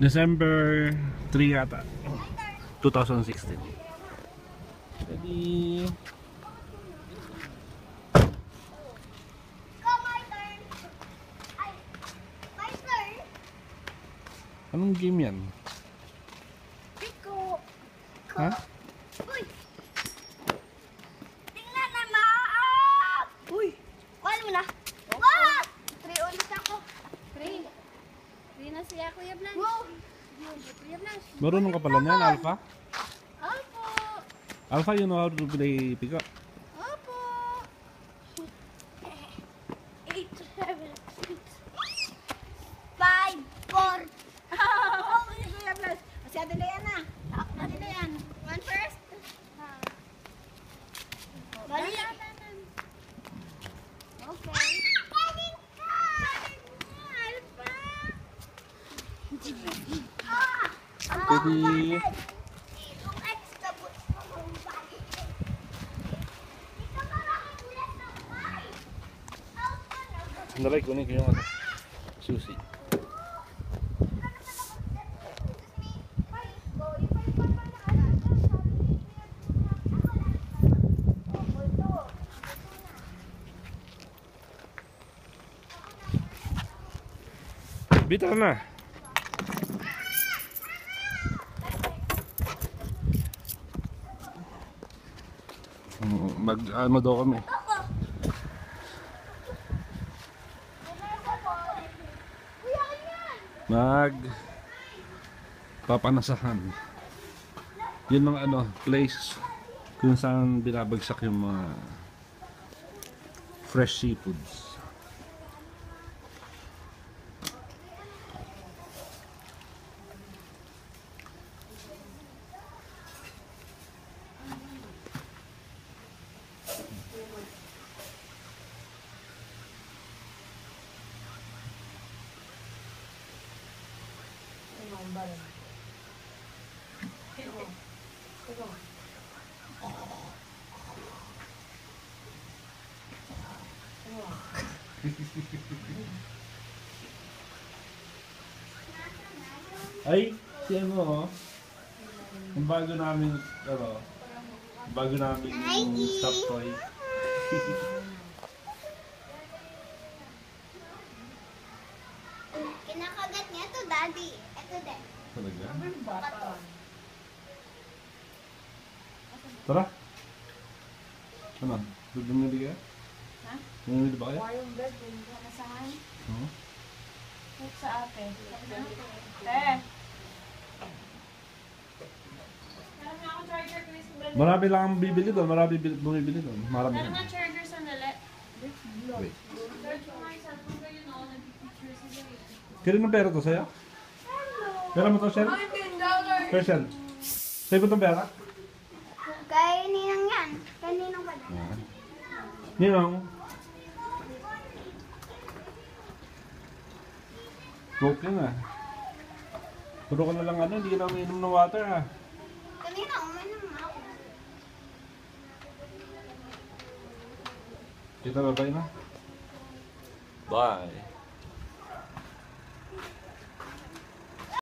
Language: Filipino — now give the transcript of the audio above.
December 3 yata. 2016. Ready? Anong game yan? Pico. Ha? Uy! Tingnan na maap! Uy! Kuhan mo na. Wow! 3 ulit ako. 3 na siya, Kuya Blanche. Wow! Kuya Blanche. Marunong ka pala niyan, Alpha? Opo. Alpha, you know how to play Pico? Opo. 8, 7, 6, 5, 4. Oh, Kuya Blanche. Masyado na yan ah. Ano na yan? 1 first? Bali. Okay. Ready? Itong extra boots mo kung bakit. Ito maraming ulit ng may. Sandali, kunin ko yung ano. Susi. Bitaw na. Mag-ano daw kami. Papanasahan. Yun ang ano, place kung saan binabagsak yung mga fresh seafoods. Ay, si ano oh. Yung bago namin, ano, bago namin yung stop toy. Kinakagat niya to, Daddy. Ito din. Talaga? Tara. Ano? Bumili ka? Ha? Bumili ba kayo? Yung bed, yung nasahan. Oo. Hook sa ate. Marami lang ang bibili doon. Marami bumibili doon. Marami Meron lang. nga charger sandali. Wait. Search mo nga yung cellphone ko yun, oh. Nag-picture sila eh. Kailan ng pera to sa'yo? Pera mo to, Shell? Pera, Shell? Sa'yo ba itong pera? Kay Ninang yan. Kay Ninang ba? Ninong. Broke na. Puro ka na lang ano, hindi ka na uminom ng water ha. Kanina, uminom na ako. Kita, bye-bye na. Bye.